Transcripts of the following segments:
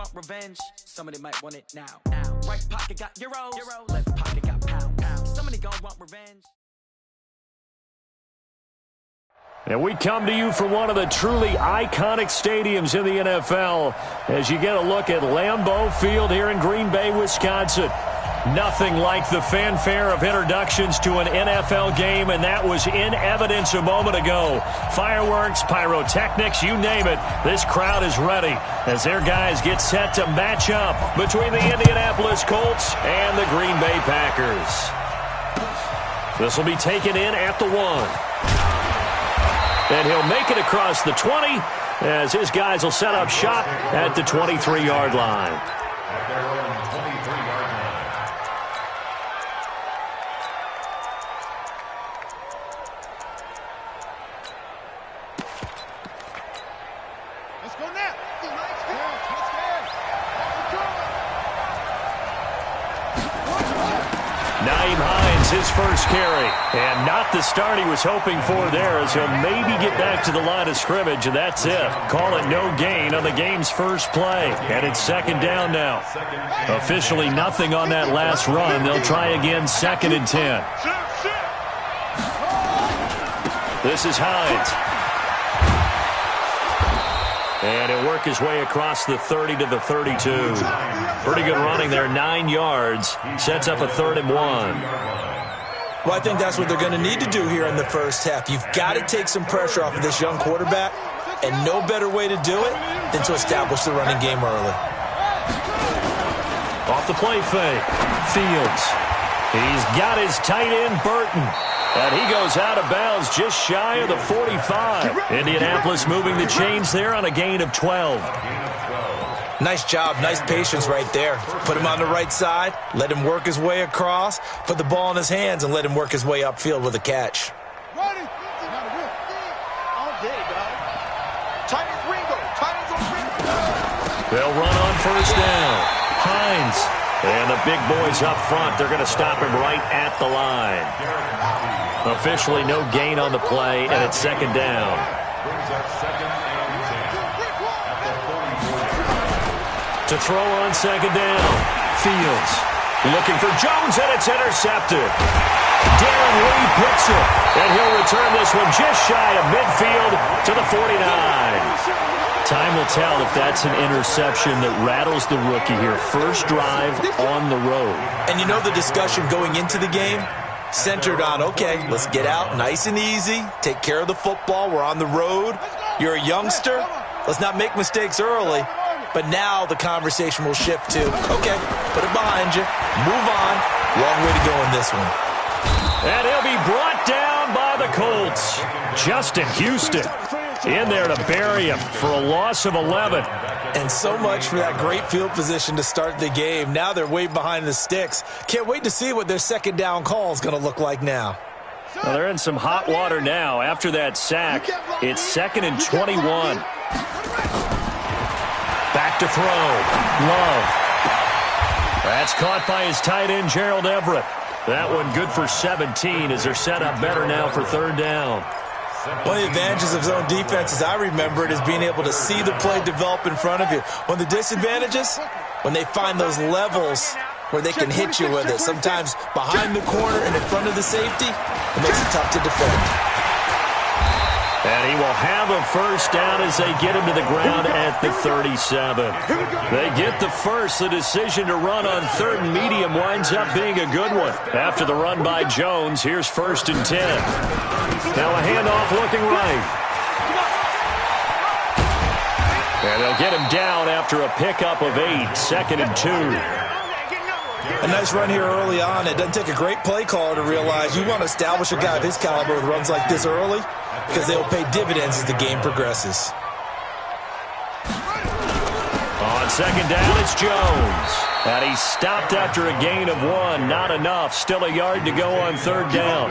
want revenge. Somebody might want it now. Right pocket got euros. Left pocket got pounds. Somebody gon' want revenge. And we come to you from one of the truly iconic stadiums in the NFL as you get a look at Lambeau Field here in Green Bay, Wisconsin. Nothing like the fanfare of introductions to an NFL game, and that was in evidence a moment ago. Fireworks, pyrotechnics, you name it. This crowd is ready as their guys get set to match up between the Indianapolis Colts and the Green Bay Packers. This will be taken in at the 1. And he'll make it across the 20 as his guys will set up shop at the 23-yard line. His first carry, and not the start he was hoping for there, as he'll maybe get back to the line of scrimmage, and that's it. Call it no gain on the game's first play, and it's second down now. Officially nothing on that last run. They'll try again, 2nd and 10. This is Hines. And he'll work his way across the 30 to the 32. Pretty good running there, 9 yards. Sets up a 3rd and 1. Well, I think that's what they're going to need to do here in the first half. You've got to take some pressure off of this young quarterback, and no better way to do it than to establish the running game early. Off the play fake, Fields. He's got his tight end, Burton. And he goes out of bounds just shy of the 45. Indianapolis moving the chains there on a gain of 12. Nice job, nice patience right there. Put him on the right side, let him work his way across, put the ball in his hands, and let him work his way upfield with a catch. They'll run on first down. Hines. And the big boys up front, they're going to stop him right at the line. Officially no gain on the play, and it's second down. To throw on second down, Fields looking for Jones, and it's intercepted. Darren Lee picks it, and he'll return this one just shy of midfield to the 49. Time will tell if that's an interception that rattles the rookie here. First drive on the road. And you know the discussion going into the game? Centered on, okay, let's get out nice and easy, take care of the football, we're on the road. You're a youngster, let's not make mistakes early. But now the conversation will shift to, okay, put it behind you, move on. Long way to go in this one. And he'll be brought down by the Colts. Justin Houston in there to bury him for a loss of 11. And so much for that great field position to start the game. Now they're way behind the sticks. Can't wait to see what their second down call is going to look like now. Well, they're in some hot water now. After that sack, it's 2nd and 21. Back to throw. Love. That's caught by his tight end, Gerald Everett. That one good for 17 as they're set up better now for third down. One of the advantages of zone defense, as I remember it, is being able to see the play develop in front of you. One of the disadvantages, when they find those levels where they can hit you with it, sometimes behind the corner and in front of the safety, it makes it tough to defend. And he will have a first down as they get him to the ground at the 37. They get the first. The decision to run on 3rd and medium winds up being a good one. After the run by Jones, here's 1st and 10. Now a handoff looking right. And they'll get him down after a pickup of 8, 2nd and 2. A nice run here early on. It doesn't take a great play caller to realize you want to establish a guy of his caliber with runs like this early because they will pay dividends as the game progresses. On second down, it's Jones. And he stopped after a gain of 1. Not enough. Still a yard to go on third down.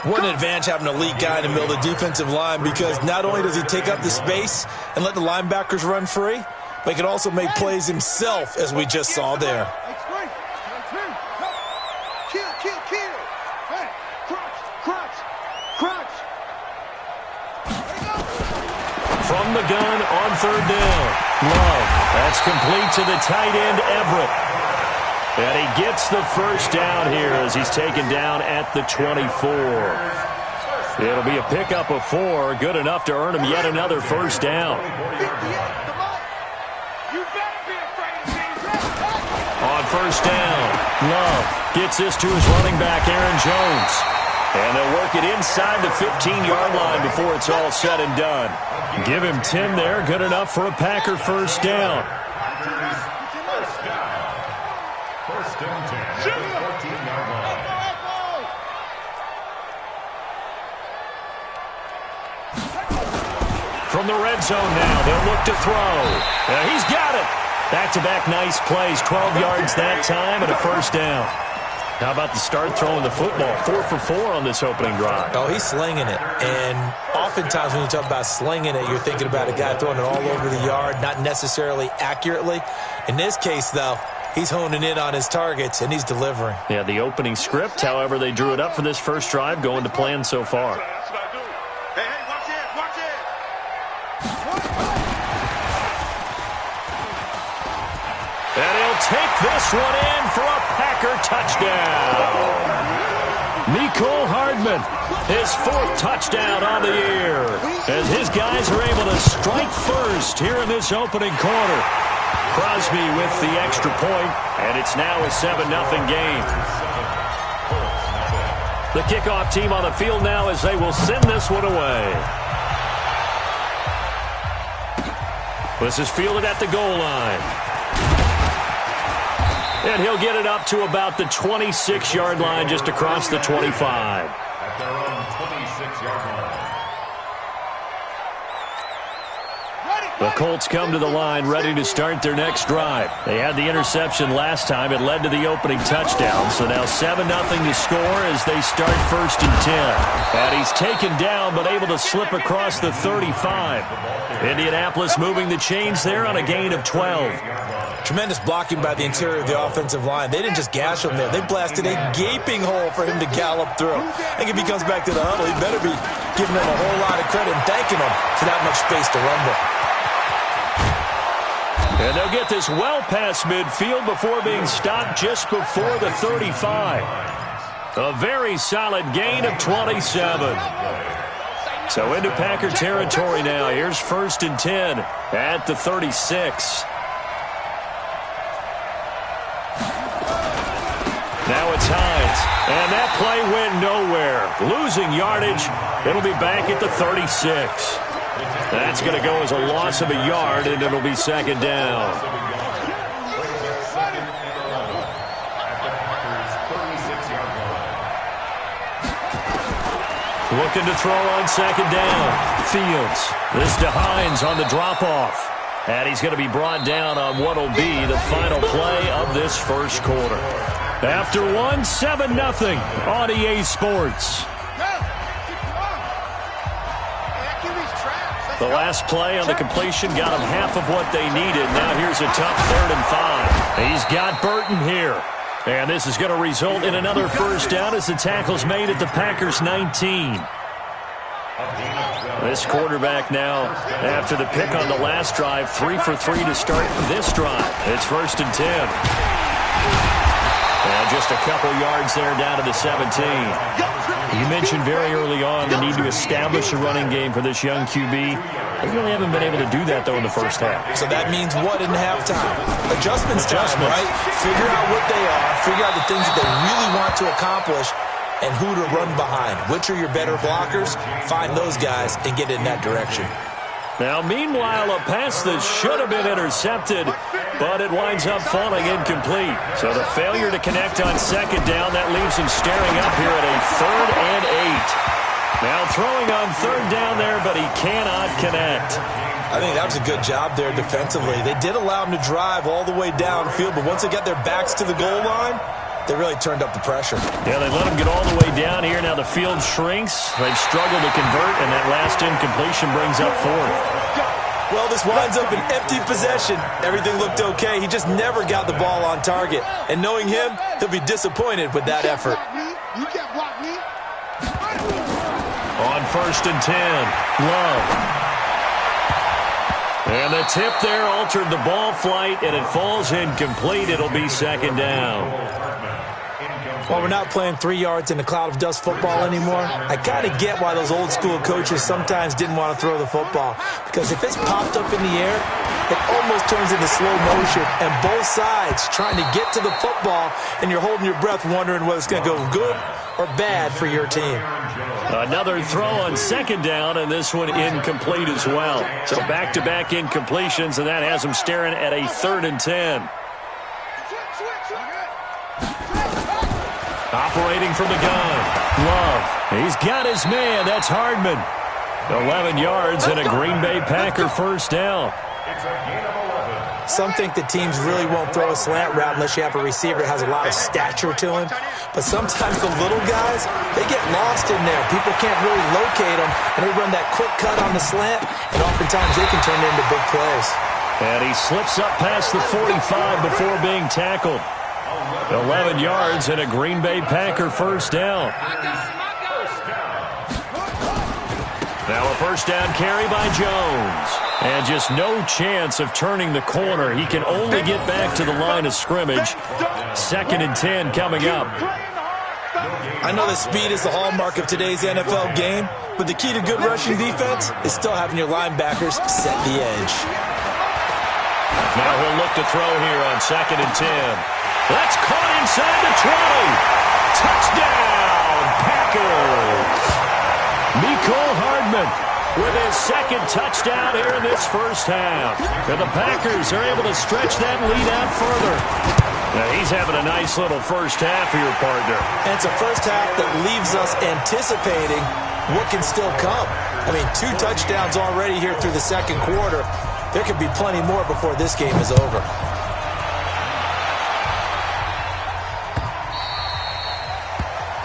What an advantage having an elite guy in the middle of the defensive line, because not only does he take up the space and let the linebackers run free, but he can also make plays himself, as we just saw there. From the gun on third down. Love. That's complete to the tight end, Everett. And he gets the first down here as he's taken down at the 24. It'll be a pickup of 4, good enough to earn him yet another first down. On first down, Love gets this to his running back, Aaron Jones. And they'll work it inside the 15-yard line before it's all said and done. Give him 10 there, good enough for a Packer first down. From the red zone now, they'll look to throw. He's got it. Back-to-back nice plays, 12 yards that time and a first down. How about the start throwing the football? 4 for 4 on this opening drive. Oh, he's slinging it. And oftentimes when you talk about slinging it, you're thinking about a guy throwing it all over the yard, not necessarily accurately. In this case, though, he's honing in on his targets, and he's delivering. Yeah, the opening script, however, they drew it up for this first drive, going to plan so far. And he'll take this one in for a Packer touchdown. Mecole Hardman, his 4th touchdown on the year, as his guys are able to strike first here in this opening quarter. Crosby with the extra point, and it's now a 7-0 game. The kickoff team on the field now as they will send this one away. This is fielded at the goal line. And he'll get it up to about the 26-yard line, just across the 25. At their own 26-yard line. The Colts come to the line ready to start their next drive. They had the interception last time. It led to the opening touchdown. So now 7-0 to score as they start 1st and 10. And he's taken down but able to slip across the 35. Indianapolis moving the chains there on a gain of 12. Tremendous blocking by the interior of the offensive line. They didn't just gash him there. They blasted a gaping hole for him to gallop through. I think if he comes back to the huddle, he better be giving them a whole lot of credit and thanking them for that much space to rumble. And they'll get this well past midfield before being stopped just before the 35. A very solid gain of 27. So into Packer territory now. Here's 1st and 10 at the 36. Now it's Hines, and that play went nowhere. Losing yardage, it'll be back at the 36. That's going to go as a loss of a yard, and it'll be 2nd down. Looking to throw on 2nd down. Fields. This to Hines on the drop-off. And he's going to be brought down on what will be the final play of this first quarter. After 7-0 on EA Sports. The last play on the completion got them half of what they needed. Now here's a tough 3rd and 5. He's got Burton here. And this is going to result in another first down as the tackle's made at the Packers' 19. This quarterback now, after the pick on the last drive, 3 for 3 to start this drive. It's 1st and 10. And just a couple yards there down to the 17. You mentioned very early on the need to establish a running game for this young QB. They really haven't been able to do that, though, in the first half. So that means what in halftime? Adjustments time, right? Figure out what they are. Figure out the things that they really want to accomplish and who to run behind. Which are your better blockers? Find those guys and get in that direction. Now, meanwhile, a pass that should have been intercepted, but it winds up falling incomplete. So the failure to connect on 2nd down, that leaves him staring up here at a 3rd and 8. Now throwing on 3rd down there, but he cannot connect. I think that was a good job there defensively. They did allow him to drive all the way downfield, but once they got their backs to the goal line, they really turned up the pressure. Yeah, they let him get all the way down here. Now the field shrinks. They've struggled to convert, and that last incompletion brings up 4th. Well, this winds up an empty possession. Everything looked okay. He just never got the ball on target. And knowing him, he'll be disappointed with that effort. On 1st and 10, Love. And the tip there altered the ball flight, and it falls incomplete. It'll be second down. Well, we're not playing 3 yards in a cloud of dust football anymore. I kind of get why those old school coaches sometimes didn't want to throw the football. Because if it's popped up in the air, it almost turns into slow motion. And both sides trying to get to the football, and you're holding your breath wondering whether it's going to go good or bad for your team. Another throw on second down, and this one incomplete as well. So back-to-back incompletions, and that has them staring at a 3rd and 10. Operating from the gun, Love. He's got his man. That's Hardman. 11 yards and a Green Bay Packer first down. Some think the teams really won't throw a slant route unless you have a receiver that has a lot of stature to him. But sometimes the little guys, they get lost in there. People can't really locate them, and they run that quick cut on the slant, and oftentimes they can turn into big plays. And he slips up past the 45 before being tackled. 11 yards and a Green Bay Packer first down. Now a first down carry by Jones. And just no chance of turning the corner. He can only get back to the line of scrimmage. 2nd and 10 coming up. I know that speed is the hallmark of today's NFL game, but the key to good rushing defense is still having your linebackers set the edge. Now he'll look to throw here on 2nd and 10. That's caught inside the 20. Touchdown, Packers. Mecole Hardman with his 2nd touchdown here in this first half. And the Packers are able to stretch that lead out further. Now he's having a nice little first half here, partner. And it's a first half that leaves us anticipating what can still come. I mean, 2 touchdowns already here through the second quarter. There could be plenty more before this game is over.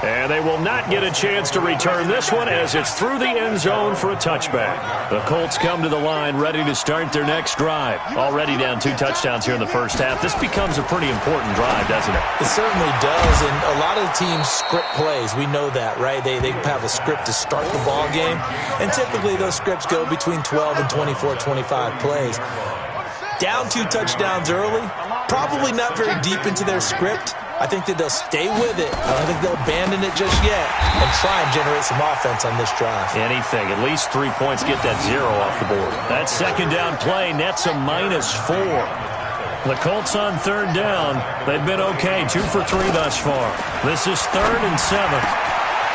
And they will not get a chance to return this one as it's through the end zone for a touchback. The Colts come to the line ready to start their next drive. Already down 2 touchdowns here in the first half. This becomes a pretty important drive, doesn't it? It certainly does, and a lot of the teams script plays. We know that, right? They have a script to start the ball game, and typically those scripts go between 12 and 24, 25 plays. Down 2 touchdowns early, probably not very deep into their script. I think that they'll stay with it. I don't think they'll abandon it just yet and try and generate some offense on this drive. Anything. At least 3 points. Get that 0 off the board. That second down play nets a -4. The Colts on 3rd down. They've been okay. 2 for 3 thus far. This is 3rd and 7.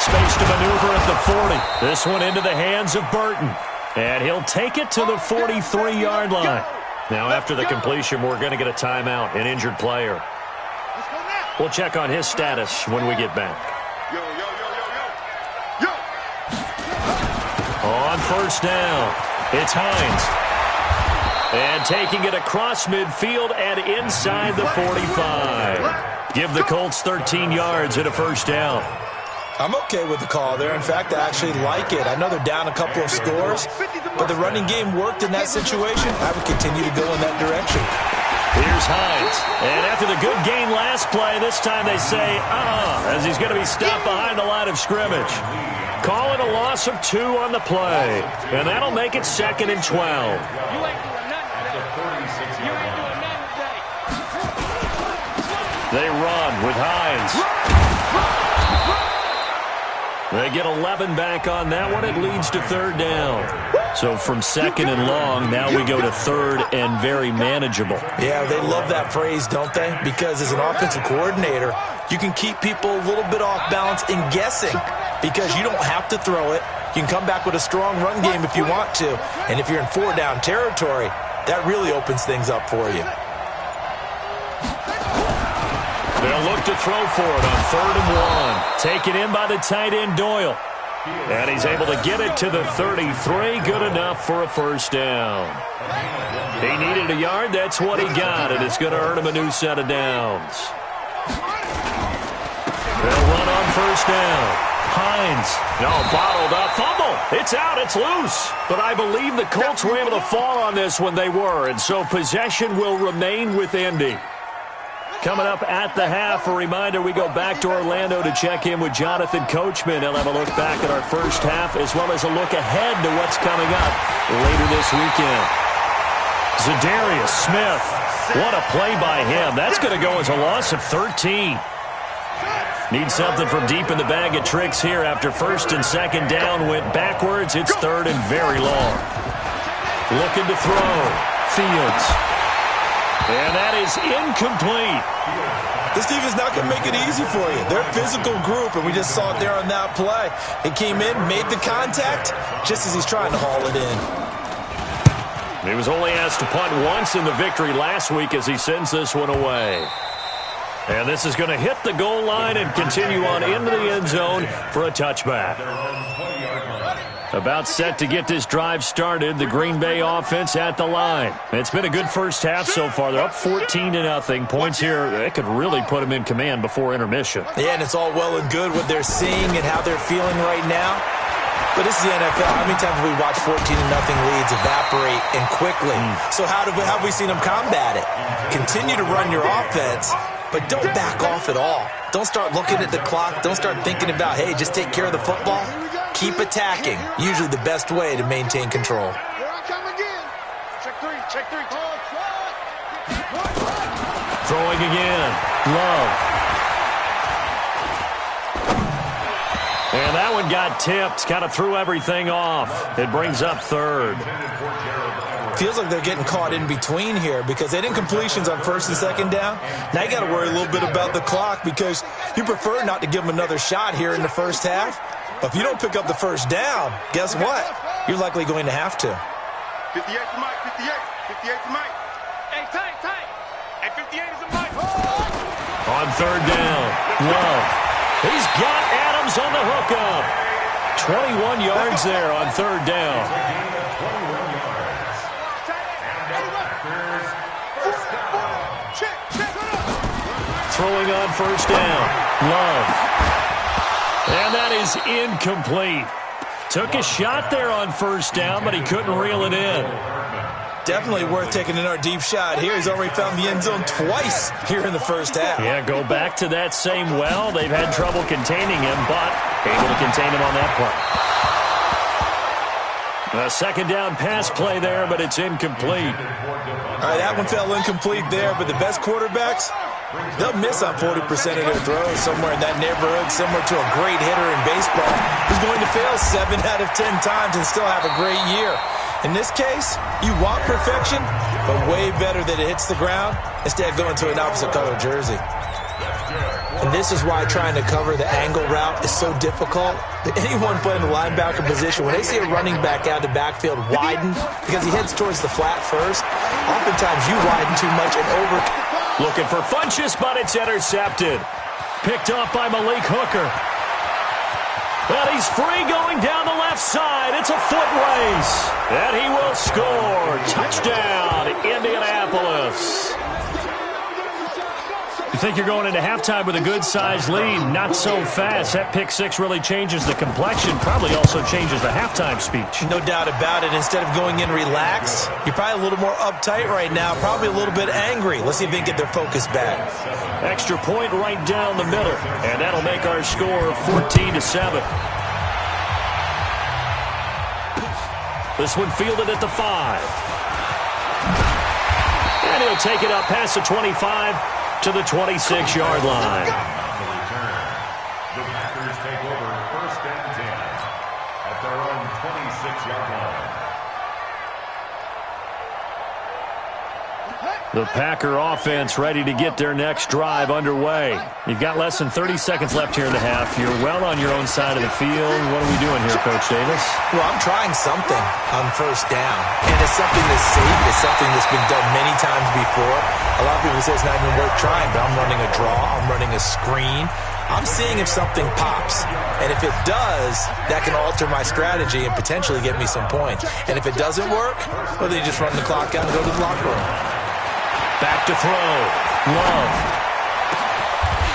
Space to maneuver at the 40. This one into the hands of Burton. And he'll take it to the 43-yard line. Now after the completion, we're going to get a timeout, an injured player. We'll check on his status when we get back. On first down, it's Hines. And taking it across midfield and inside the 45. Give the Colts 13 yards and a first down. I'm okay with the call there. In fact, I actually like it. I know they're down a couple of scores, but the running game worked in that situation. I would continue to go in that direction. Here's Hines. And after the good gain last play, this time they say, as he's going to be stopped behind the line of scrimmage. Call it a loss of 2 on the play. And that'll make it 2nd and 12. They run with Hines. They get 11 back on that one. It leads to 3rd down. So from 2nd and long, now we go to 3rd and very manageable. Yeah, they love that phrase, don't they? Because as an offensive coordinator, you can keep people a little bit off balance in guessing because you don't have to throw it. You can come back with a strong run game if you want to. And if you're in 4-down territory, that really opens things up for you. They'll look to throw for it on 3rd and 1. Taken in by the tight end, Doyle. And he's able to get it to the 33. Good enough for a first down. He needed a yard. That's what he got, and it's going to earn him a new set of downs. They'll run on first down. Hines. No, bottled up. Fumble. It's out. It's loose. But I believe the Colts were able to fall on this when they were, and so possession will remain with Indy. Coming up at the half, a reminder, we go back to Orlando to check in with Jonathan Coachman. He'll have a look back at our first half as well as a look ahead to what's coming up later this weekend. Zadarius Smith. What a play by him. That's going to go as a loss of 13. Need something from deep in the bag of tricks here after first and second down went backwards. It's third and very long. Looking to throw. Fields. And that is incomplete. This defense is not going to make it easy for you. They're a physical group, and we just saw it there on that play. He came in, made the contact, just as he's trying to haul it in. He was only asked to punt once in the victory last week as he sends this one away. And this is going to hit the goal line and continue on into the end zone for a touchback. About set to get this drive started, the Green Bay offense at the line. It's been a good first half so far. They're up 14-0. Points here, they could really put them in command before intermission. Yeah, and it's all well and good what they're seeing and how they're feeling right now. But this is the NFL. How many times have we watched 14-0 leads evaporate and quickly? So how have we seen them combat it? Continue to run your offense, but don't back off at all. Don't start looking at the clock. Don't start thinking about, hey, just take care of the football. Keep attacking. Usually the best way to maintain control. Here I come again. Check three. Throwing again. Love. And that one got tipped. Kind of threw everything off. It brings up third. Feels like they're getting caught in between here because they didn't completions on first and second down. Now you got to worry a little bit about the clock because you prefer not to give them another shot here in the first half. But if you don't pick up the first down, guess what? You're likely going to have to. 58 to Mike, 58 to Mike. Hey, tight. Hey, 58 is a Mike. On third down, Love. He's got Adams on the hookup. 21 yards there on third down. Throwing on first down, Love. And that is incomplete. Took a shot there on first down, but he couldn't reel it in. Definitely worth taking another deep shot here. He's already found the end zone twice here in the first half. Yeah, go back to that same well. They've had trouble containing him, but able to contain him on that play. A second down pass play there, but it's incomplete. All right, that one fell incomplete there, but the best quarterbacks, they'll miss on 40% of their throws somewhere in that neighborhood, similar to a great hitter in baseball who's going to fail 7 out of 10 times and still have a great year. In this case, you want perfection, but way better that it hits the ground instead of going to an opposite color jersey. And this is why trying to cover the angle route is so difficult. Anyone playing the linebacker position, when they see a running back out of the backfield widen because he heads towards the flat first, oftentimes you widen too much and over. Looking for Funchess, but it's intercepted. Picked up by Malik Hooker. But he's free going down the left side. It's a foot race. And he will score. Touchdown, Indianapolis. You think you're going into halftime with a good-sized lead. Not so fast. That pick six really changes the complexion. Probably also changes the halftime speech. No doubt about it. Instead of going in relaxed, you're probably a little more uptight right now. Probably a little bit angry. Let's see if they can get their focus back. Extra point right down the middle. And that'll make our score 14-7. This one fielded at the 5. And he'll take it up past the 25 to the 26-yard line. The Packers take over first and 10 at their own 26-yard line. The Packer offense ready to get their next drive underway. You've got less than 30 seconds left here in the half. You're well on your own side of the field. What are we doing here, Coach Davis? Well, I'm trying something on first down. And it's something that's safe. It's something that's been done many times before. A lot of people say it's not even worth trying, but I'm running a draw. I'm running a screen. I'm seeing if something pops. And if it does, that can alter my strategy and potentially get me some points. And if it doesn't work, well, then you just run the clock out and go to the locker room. Back to throw. Love.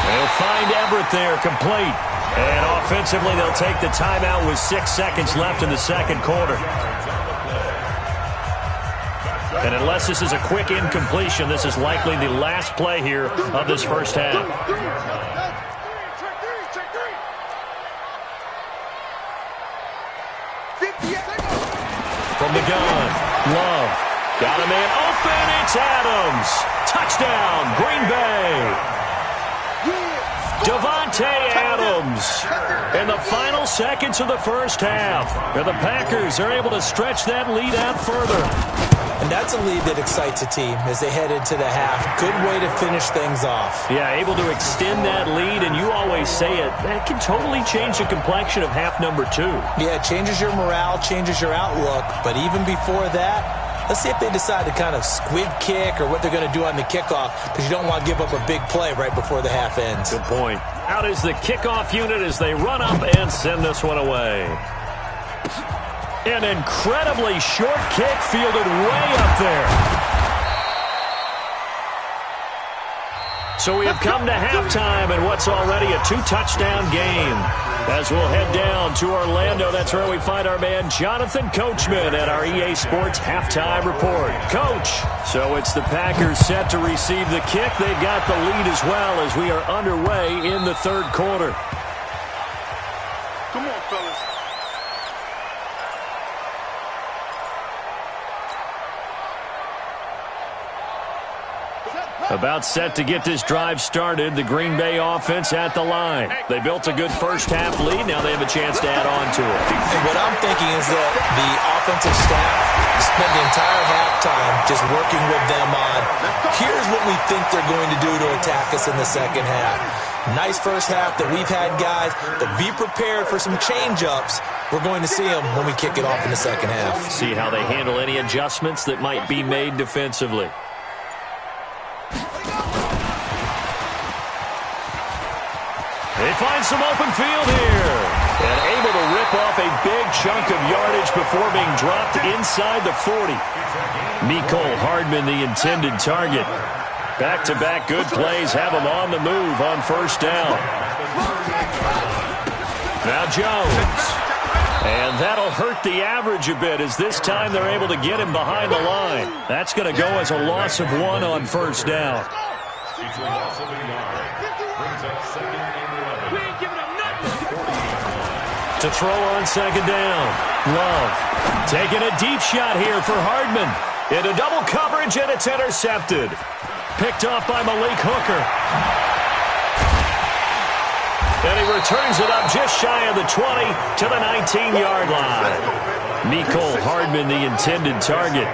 They'll find Everett there, complete. And offensively, they'll take the timeout with 6 seconds left in the second quarter. And unless this is a quick incompletion, this is likely the last play here of this first half. From the gun, Love. Got a man open. It's Adams. Touchdown, Green Bay. Davante Adams in the final seconds of the first half. And the Packers are able to stretch that lead out further. And that's a lead that excites a team as they head into the half. Good way to finish things off. Yeah, able to extend that lead, and you always say it, that can totally change the complexion of half number 2. Yeah, it changes your morale, changes your outlook. But even before that, let's see if they decide to kind of squib kick or what they're going to do on the kickoff, because you don't want to give up a big play right before the half ends. Good point. Out is the kickoff unit as they run up and send this one away. An incredibly short kick fielded way up there. So we have come to halftime in what's already a 2-touchdown game. As we'll head down to Orlando, that's where we find our man Jonathan Coachman at our EA Sports Halftime Report. Coach, so it's the Packers set to receive the kick. They've got the lead as well as we are underway in the third quarter. Come on, fellas. About set to get this drive started, the Green Bay offense at the line. They built a good first half lead. Now they have a chance to add on to it. And what I'm thinking is that the offensive staff spent the entire halftime just working with them on, here's what we think they're going to do to attack us in the second half. Nice first half that we've had, guys, but be prepared for some change-ups. We're going to see them when we kick it off in the second half. See how they handle any adjustments that might be made defensively. They find some open field here. And able to rip off a big chunk of yardage before being dropped inside the 40. Mecole Hardman, the intended target. Back-to-back good plays have him on the move on first down. Now Jones. And that'll hurt the average a bit as this time they're able to get him behind the line. That's going to go as a loss of 1 on first down. It's a loss of a yard. Brings up second and 11. We ain't giving up nothing. To throw on second down. Love taking a deep shot here for Hardman. Into double coverage, and it's intercepted. Picked off by Malik Hooker. And he returns it up just shy of the 20 to the 19-yard line. Mecole Hardman, the intended target.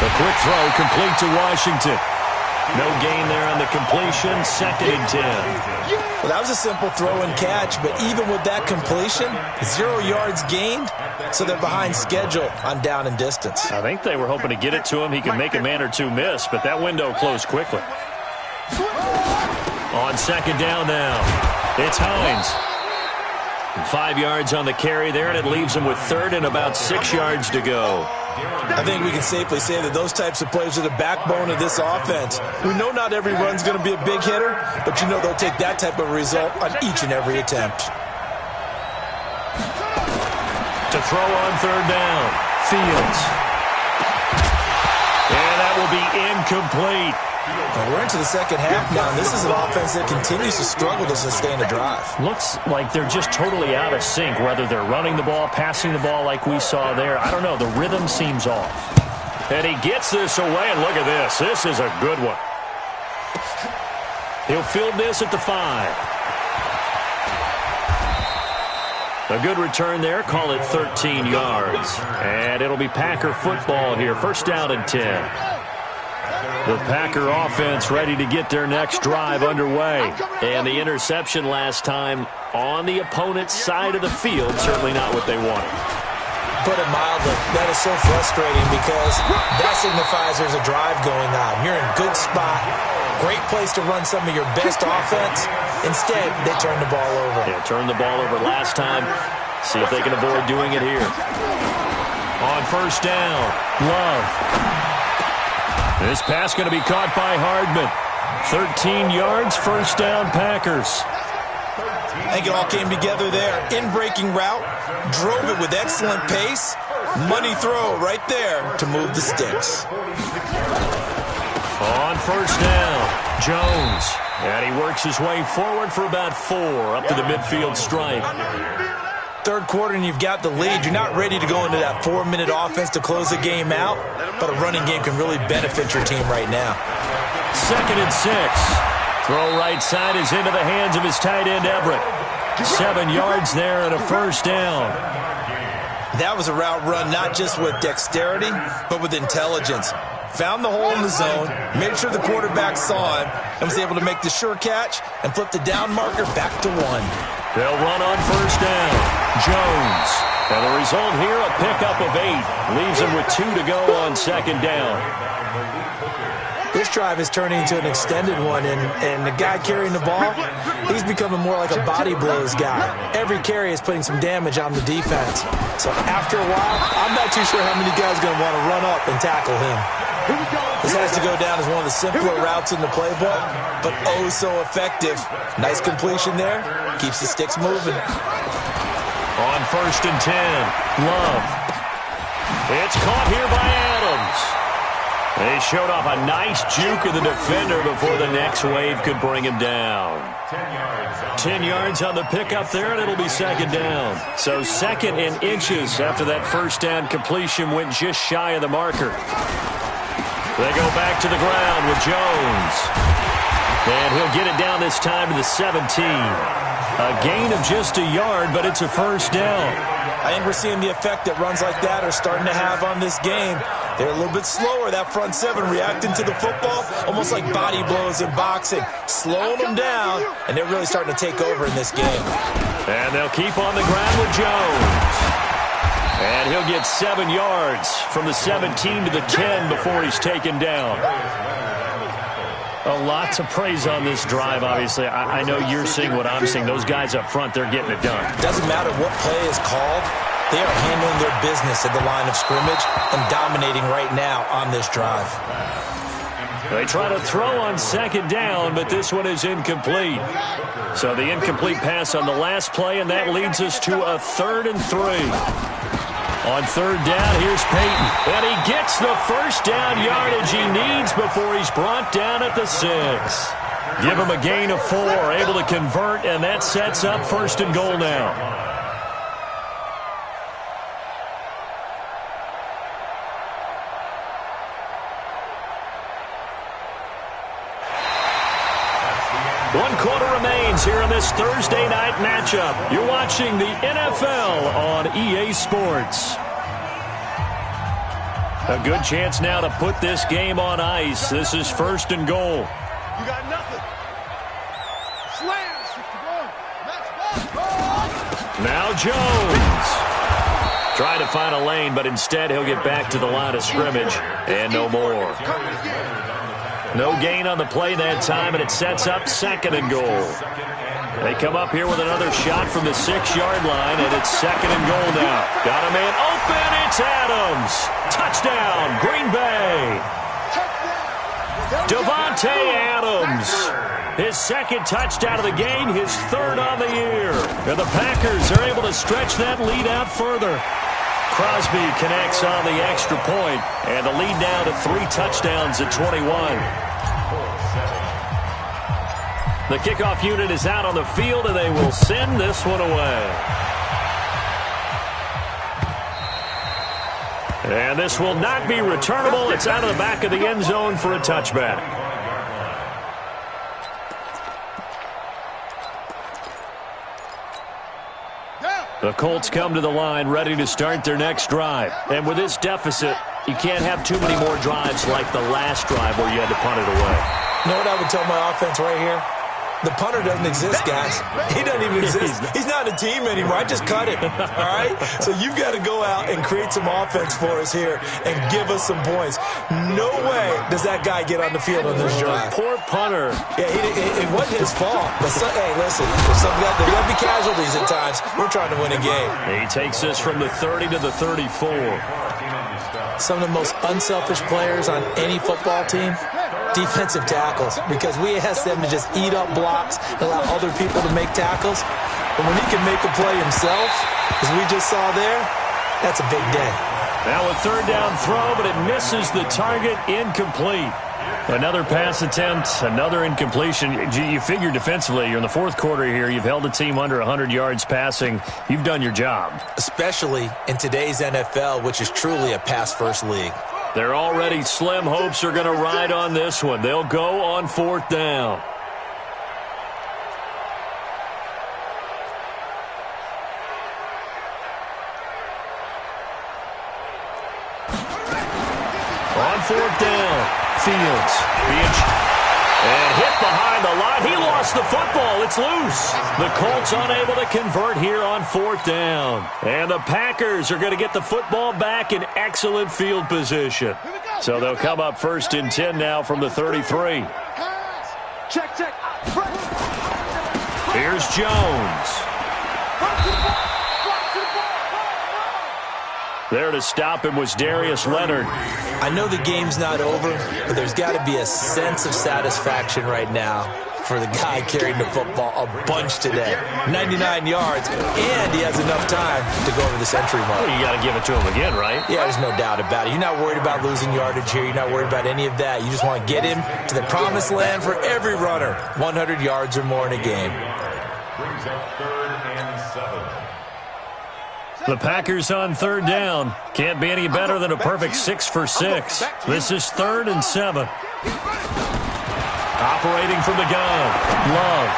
The quick throw complete to Washington. No gain there on the completion. 2nd and 10. Well, that was a simple throw and catch, but even with that completion, 0 yards gained, so they're behind schedule on down and distance. I think they were hoping to get it to him. He could make a man or two miss, but that window closed quickly. On second down now, it's Hines. 5 yards on the carry there, and it leaves him with 3rd and about 6 yards to go. I think we can safely say that those types of plays are the backbone of this offense. We know not every run's going to be a big hitter, but you know they'll take that type of result on each and every attempt. To throw on third down, Fields. And that will be incomplete. And we're into the second half now, and this is an offense that continues to struggle to sustain a drive. Looks like they're just totally out of sync, whether they're running the ball, passing the ball like we saw there. I don't know. The rhythm seems off. And he gets this away, and look at this. This is a good one. He'll field this at the 5. A good return there. Call it 13 yards. And it'll be Packer football here. First down and 10. The Packer offense ready to get their next drive underway. And the interception last time on the opponent's side of the field, certainly not what they wanted. Put it mildly, that is so frustrating because that signifies there's a drive going on. You're in a good spot, great place to run some of your best offense. Instead, they turn the ball over. Yeah, turned the ball over last time. See if they can avoid doing it here. On first down, Love. This pass going to be caught by Hardman. 13 yards, first down, Packers. I think it all came together there. In-breaking route, drove it with excellent pace. Money throw right there to move the sticks. On first down, Jones And he works his way forward for about 4 up to the midfield stripe. Third quarter and you've got the lead. You're not ready to go into that 4-minute offense to close the game out, but a running game can really benefit your team right now. 2nd and 6. Throw right side is into the hands of his tight end, Everett. 7 yards there and a first down. That was a route run not just with dexterity, but with intelligence. Found the hole in the zone, made sure the quarterback saw him, and was able to make the sure catch and flip the down marker back to 1. They'll run on first down. Jones. And the result here, a pickup of 8. Leaves him with 2 to go on 2nd down. This drive is turning into an extended one, and the guy carrying the ball, he's becoming more like a body blows guy. Every carry is putting some damage on the defense. So after a while, I'm not too sure how many guys are going to want to run up and tackle him. This has to go down as one of the simpler routes in the playbook, but oh so effective. Nice completion there. Keeps the sticks moving. On 1st and 10, Love. It's caught here by Adams. They showed off a nice juke of the defender before the next wave could bring him down. 10 yards on the pickup there, and it'll be 2nd down. So 2nd and inches after that first down completion went just shy of the marker. They go back to the ground with Jones. And he'll get it down this time to the 17. A gain of just a yard, but it's a first down. I think we're seeing the effect that runs like that are starting to have on this game. They're a little bit slower, that front 7, reacting to the football, almost like body blows in boxing, slowing them down, and they're really starting to take over in this game. And they'll keep on the ground with Jones. And he'll get 7 yards from the 17 to the 10 before he's taken down. A lot to praise on this drive, obviously. I know you're seeing what I'm seeing. Those guys up front, they're getting it done. Doesn't matter what play is called. They are handling their business at the line of scrimmage and dominating right now on this drive. They try to throw on 2nd down, but this one is incomplete. So the incomplete pass on the last play, and that leads us to a 3rd and 3. On 3rd down, here's Peyton. And he gets the first down yardage he needs before he's brought down at the 6. Give him a gain of 4, able to convert, and that sets up 1st and goal now. One quarter remains here in this Thursday night matchup. You're watching the NFL on EA Sports. A good chance now to put this game on ice. This is 1st and goal. You got nothing. Slam. Now Jones. Trying to find a lane, but instead he'll get back to the line of scrimmage. And no more. No gain on the play that time, and it sets up 2nd and goal. They come up here with another shot from the 6-yard line, and it's 2nd and goal now. Got a man open. It's Adams. Touchdown, Green Bay. Davante Adams. His 2nd touchdown of the game, his 3rd on the year. And the Packers are able to stretch that lead out further. Crosby connects on the extra point, and the lead now to 3 touchdowns at 21. The kickoff unit is out on the field, and they will send this one away. And this will not be returnable. It's out of the back of the end zone for a touchback. The Colts come to the line ready to start their next drive. And with this deficit, you can't have too many more drives like the last drive where you had to punt it away. You know what I would tell my offense right here? The punter doesn't exist, guys. He doesn't even exist. He's not a team anymore. I just cut him, all right? So you've got to go out and create some offense for us here and give us some points. No way does that guy get on the field on this drive. Poor punter. Yeah, it wasn't his fault. But hey, listen, there's going to be casualties at times. We're trying to win a game. He takes us from the 30 to the 34. Some of the most unselfish players on any football team, defensive tackles, because we ask them to just eat up blocks and allow other people to make tackles. But when he can make a play himself, as we just saw there, that's a big day. Now a 3rd down throw, but it misses the target, incomplete. Another pass attempt, another incompletion. You figure defensively, you're in the fourth quarter here. You've held a team under 100 yards passing. You've done your job. Especially in today's NFL, which is truly a pass-first league. Their already slim hopes are going to ride on this one. They'll go on fourth down. On fourth down. Fields and hit behind the line. He lost the football. It's loose. The Colts unable to convert here on fourth down. And the Packers are going to get the football back in excellent field position. So they'll come up first and 10 now from the 33. Check. Here's Jones. There to stop him was Darius Leonard. I know the game's not over, but there's got to be a sense of satisfaction right now for the guy carrying the football a bunch today. 99 yards, and he has enough time to go over the century mark. Well, you got to give it to him again, right? Yeah, there's no doubt about it. You're not worried about losing yardage here. You're not worried about any of that. You just want to get him to the promised land for every runner. 100 yards or more in a game. Brings up 3rd and 7. The Packers on third down. Can't be any better than a perfect 6 for 6. This is 3rd and 7. Operating from the gun, Love.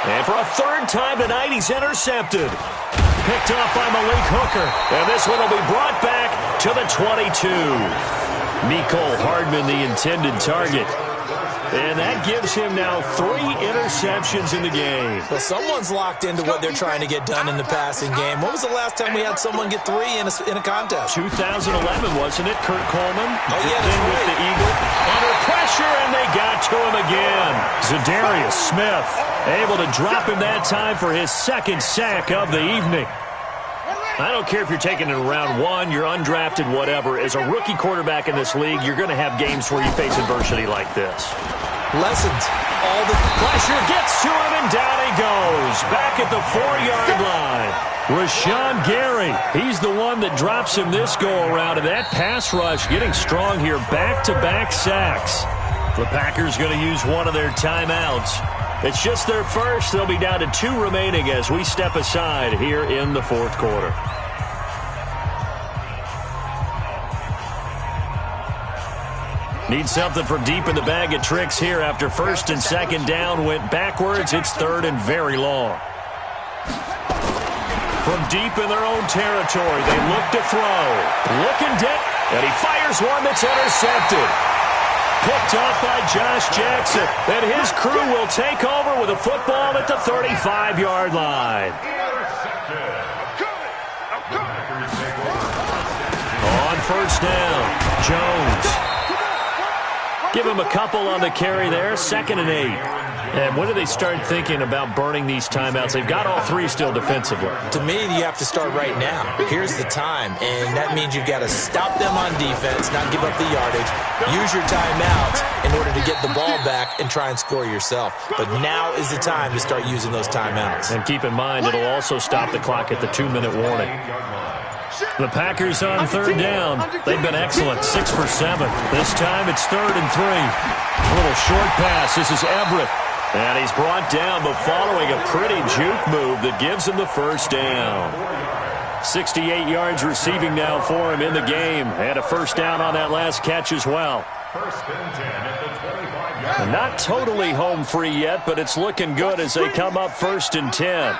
And for a third time tonight, he's intercepted. Picked off by Malik Hooker. And this one will be brought back to the 22. Mecole Hardman, the intended target. And that gives him now 3 interceptions in the game. Well, someone's locked into what they're trying to get done in the passing game. When was the last time we had someone get 3 in a contest? 2011, wasn't it? Kurt Coleman. Oh, yeah, that's right. With the Eagle. Under pressure, and they got to him again. Zadarius Smith able to drop him that time for his 2nd sack of the evening. I don't care if you're taking it in round 1, you're undrafted, whatever. As a rookie quarterback in this league, you're going to have games where you face adversity like this. Lessons. All the pressure gets to him, and down he goes. Back at the 4-yard line. Rashawn Gary, he's the one that drops him this go-around. And that pass rush getting strong here. Back-to-back sacks. The Packers going to use one of their timeouts. It's just their first. They'll be down to 2 remaining as we step aside here in the fourth quarter. Need something from deep in the bag of tricks here after 1st and 2nd down went backwards. It's 3rd and very long. From deep in their own territory, they look to throw. Looking deep, and he fires one that's intercepted. Picked off by Josh Jackson. And his crew will take over with a football at the 35-yard line. On first down, Jones. Give him a couple on the carry there. 2nd and 8. And when do they start thinking about burning these timeouts? They've got all 3 still defensively. To me, you have to start right now. Here's the time, and that means you've got to stop them on defense, not give up the yardage. Use your timeouts in order to get the ball back and try and score yourself. But now is the time to start using those timeouts. And keep in mind, it'll also stop the clock at the 2-minute warning. The Packers on third down. They've been excellent, 6 for 7. This time it's 3rd and 3. A little short pass. This is Everett. And he's brought down, but following a pretty juke move that gives him the first down. 68 yards receiving now for him in the game. And a first down on that last catch as well. 1st and 10 at the 25-yard line. Not totally home free yet, but it's looking good as they come up 1st and 10.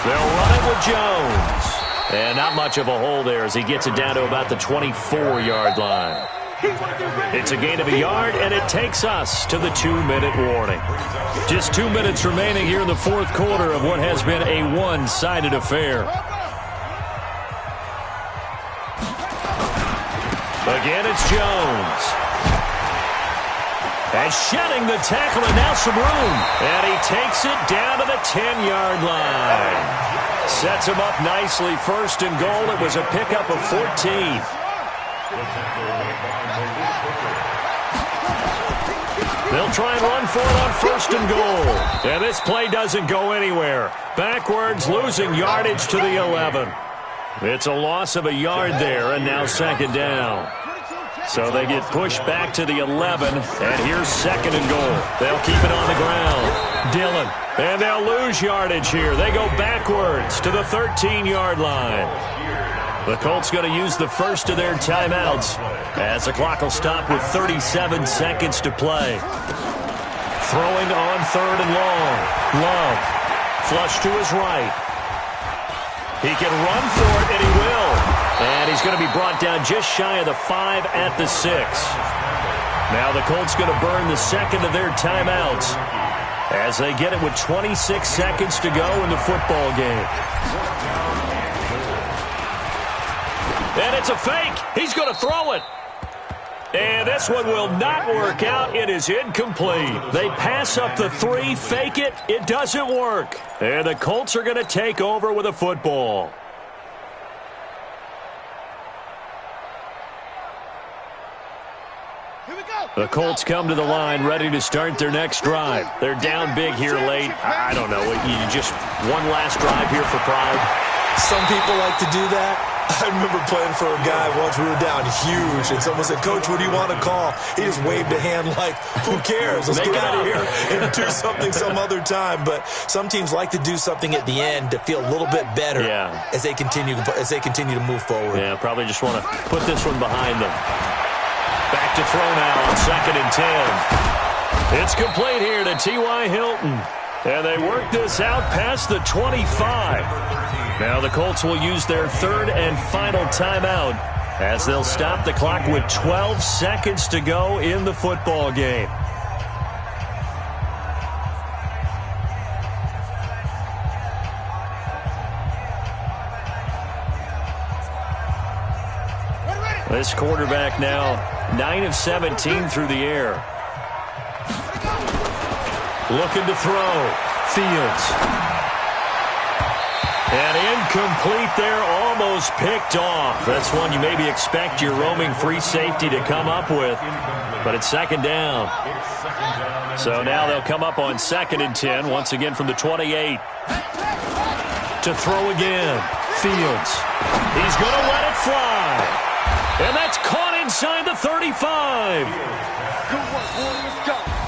They'll run it with Jones. And not much of a hole there as he gets it down to about the 24-yard line. It's a gain of a yard, and it takes us to the 2-minute warning. Just 2 minutes remaining here in the fourth quarter of what has been a one-sided affair. Again, it's Jones. And shedding the tackle, and now some room. And he takes it down to the 10-yard line. Sets him up nicely. 1st and goal. It was a pickup of 14. They'll try and run for it on 1st and goal. And this play doesn't go anywhere. Backwards, losing yardage to the 11. It's a loss of a yard there, and now 2nd down. So they get pushed back to the 11, and here's 2nd and goal. They'll keep it on the ground. Dillon, and they'll lose yardage here. They go backwards to the 13-yard line. The Colts going to use the first of their timeouts as the clock will stop with 37 seconds to play. Throwing on 3rd and long. Love, flush to his right. He can run for it, and he will. And he's going to be brought down just shy of the 5 at the 6. Now the Colts going to burn the second of their timeouts as they get it with 26 seconds to go in the football game. And it's a fake. He's going to throw it. And this one will not work out. It is incomplete. They pass up the 3, fake it. It doesn't work. And the Colts are going to take over with a football. The Colts come to the line ready to start their next drive. They're down big here late. I don't know. You just one last drive here for pride. Some people like to do that. I remember playing for a guy once. We were down huge, and someone said, "Coach, what do you want to call?" He just waved a hand like, "Who cares? Let's get out of here and do something some other time." But some teams like to do something at the end to feel a little bit better as they continue to move forward. Yeah, probably just want to put this one behind them. Back to throw now on 2nd and 10. It's complete here to T.Y. Hilton. And they work this out past the 25. Now the Colts will use their 3rd and final timeout as they'll stop the clock with 12 seconds to go in the football game. This quarterback now 9 of 17 through the air. Looking to throw. Fields. And incomplete there, almost picked off. That's one you maybe expect your roaming free safety to come up with. But it's 2nd down. So now they'll come up on 2nd and 10, once again from the 28. To throw again. Fields. He's going to let it fly. And that's caught inside the 35.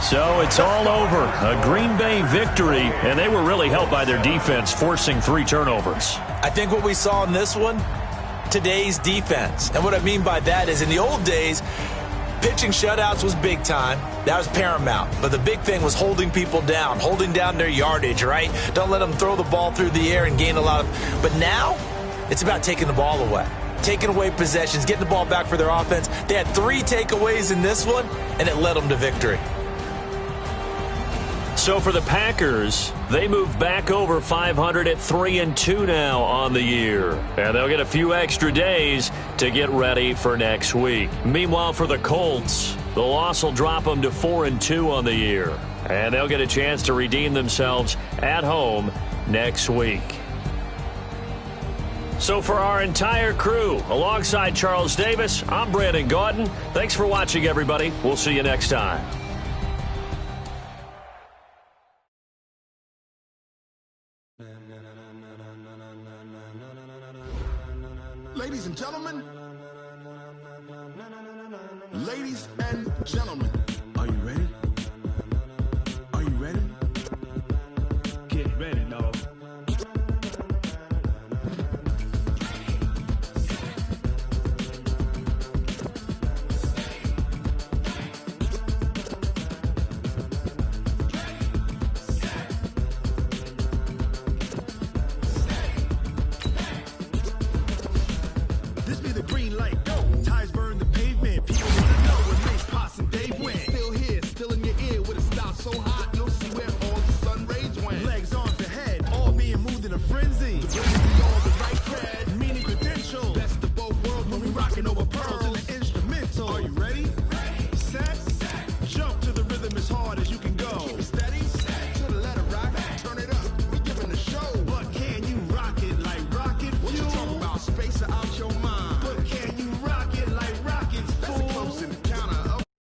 So it's all over. A Green Bay victory, and they were really helped by their defense, forcing 3 turnovers. I think what we saw in this one, today's defense. And what I mean by that is in the old days, pitching shutouts was big time. That was paramount. But the big thing was holding people down, holding down their yardage, right? Don't let them throw the ball through the air and gain a lot of... But now, it's about taking the ball away. Taking away possessions, getting the ball back for their offense. They had 3 takeaways in this one, and it led them to victory. So for the Packers, they move back over 500 at 3-2 now on the year. And they'll get a few extra days to get ready for next week. Meanwhile, for the Colts, the loss will drop them to 4-2 on the year. And they'll get a chance to redeem themselves at home next week. So for our entire crew, alongside Charles Davis, I'm Brandon Gaudin. Thanks for watching, everybody. We'll see you next time. Ladies and gentlemen,